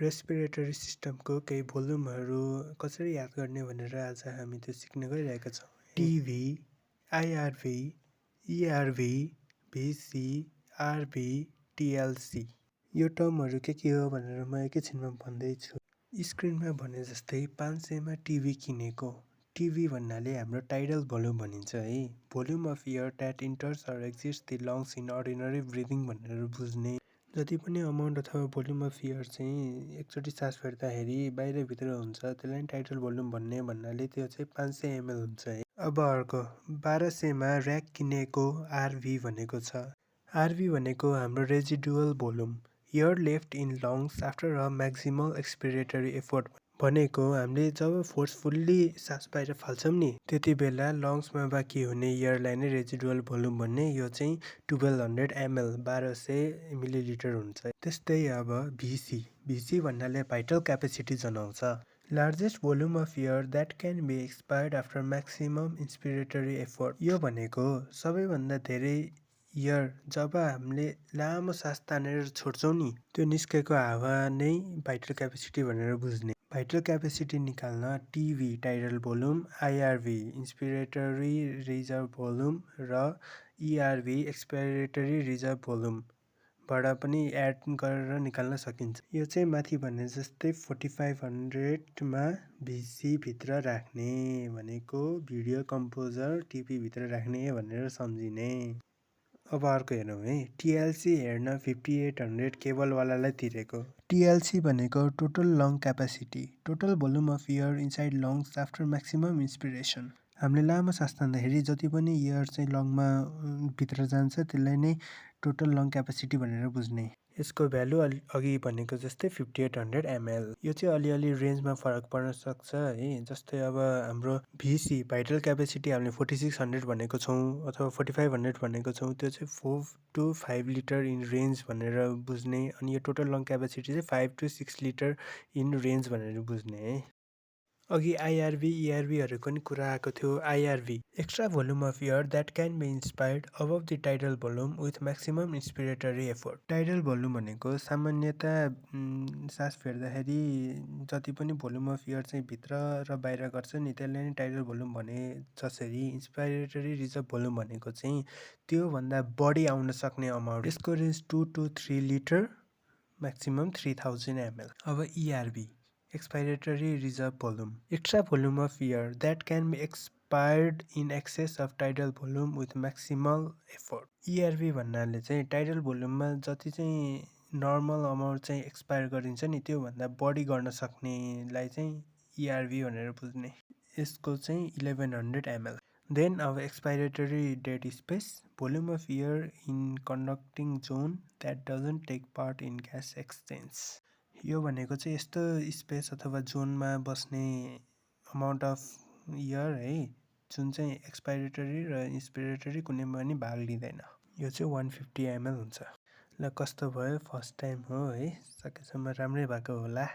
Respiratory सिस्टमको केही भोल्युमहरू कसरी याद गर्ने भनेर आज हामी त्यो सिक्न गइरहेका छौँ। टिभी, आइआरभी, इआरभी, भिसी, आरभी, टिएलसी। यो टर्महरू के हो भनेर म एकैछिनमा भन्दैछु। स्क्रिनमा भने जस्तै 500मा टिभी किनेको। टिभी भन्नाले हाम्रो टाइडल भोल्युम भनिन्छ है। Volume of air that enters or exits the lungs in ordinary breathing भनेर बुझ्ने। जति पनि अमाउन्ट अथवा भोल्युम अफ एयर चाहिँ एकचोटि सास फेर्दाखेरि बाहिरभित्र हुन्छ त्यसलाई टाइडल भोल्युम भन्नाले त्यो चाहिँ 500 ml हुन्छ है। अब अर्को 1200मा र्याक किनेको आरभी भनेको छ। आरभी भनेको हाम्रो residual volume, air left in lungs after a maximal expiratory effort भनेको हामीले जब फोर्सफुल्ली सास बाहिर फाल्छौँ नि त्यति बेला लङ्समा बाँकी हुने एयरलाई नै रेजिडुअल भोल्युम भन्ने। यो चाहिँ 1200 ml 1200 मिलिलिटर हुन्छ। त्यस्तै अब भिसी भन्नाले भाइटल क्यापेसिटी जनाउँछ। Largest volume of air that can be expired after maximum inspiratory effort. यो भनेको सबैभन्दा धेरै एयर जब हामीले लामो सास तानेर छोड्छौँ नि त्यो निस्केको हावा नै भाइटल क्यापेसिटी भनेर बुझ्ने। भाइटल क्यापेसिटी निकाल्न TV tidal volume, IRV inspiratory reserve volume र इआरभी एक्सपिरेटरी रिजर्भ भोल्युमबाट पनि एड गरेर निकाल्न सकिन्छ। यो चाहिँ माथि भने जस्तै 4500मा भिसी भित्र राख्ने भनेको भिडियो कम्पोजर टिभी भित्र राख्ने भनेर सम्झिने। अब अर्को हेरौँ है। टिएलसी हेर्न 5800 केबलवालालाई तिरेको। टिएलसी भनेको total long capacity, total volume of air inside lungs after maximum inspiration. हामीले लामो सास तान्दाखेरि जति पनि एयर चाहिँ लङमा भित्र जान्छ त्यसलाई नै टोटल लङ क्यापेसिटी भनेर बुझ्ने। यसको भ्यालु अघि भनेको जस्तै 5800 ml। यो चाहिँ अलिअलि रेन्जमा फरक पर्न सक्छ है। जस्तै अब हाम्रो भिसी भाइटल क्यापेसिटी हामीले 4600 भनेको छौँ अथवा 4500 भनेको छौँ, त्यो चाहिँ 4 to 5 लिटर इन रेन्ज भनेर बुझ्ने। अनि यो टोटल लङ क्यापेसिटी चाहिँ 5 to 6 लिटर इन रेन्ज भनेर बुझ्ने है। अघि आइआरभी इआरभीहरूको नि कुरा आएको थियो। IRV extra volume of air that can be inspired above the tidal volume with maximum inspiratory effort. Tidal volume भनेको सामान्यतः सास फेर्दाखेरि जति पनि भोल्युम अफ एयर चाहिँ भित्र र बाहिर गर्छ नि त्यसलाई नै टाइडल भोल्युम भने जसरी इन्सपिरेटरी रिजर्भ भोल्युम भनेको चाहिँ त्योभन्दा बढी आउन सक्ने अमाउन्ट। यसको range 2 to 3 litre, maximum 3000 ml। अब ERV expiratory reserve volume, extra volume of air that can be expired in excess of tidal volume with maximal effort. ERV भन्नाले चाहिँ टाइडल भोल्युममा जति चाहिँ नर्मल अमाउन्ट चाहिँ एक्सपायर गरिन्छ नि त्योभन्दा बढी गर्न सक्नेलाई चाहिँ इआरभी भनेर बुझ्ने। यसको चाहिँ 1100 ml। देन अब expiratory dead space, volume of air in conducting zone that doesn't take part in gas exchange. यो भनेको चाहिँ यस्तो स्पेस अथवा जोनमा बस्ने अमाउन्ट अफ एयर है जुन चाहिँ एक्सपायरेटरी र इन्सपिरेटरी कुनैमा पनि भाग लिँदैन। यो चाहिँ 150 ml हुन्छ। ल कस्तो भयो, फर्स्ट टाइम हो है, सकेसम्म राम्रै भएको होला।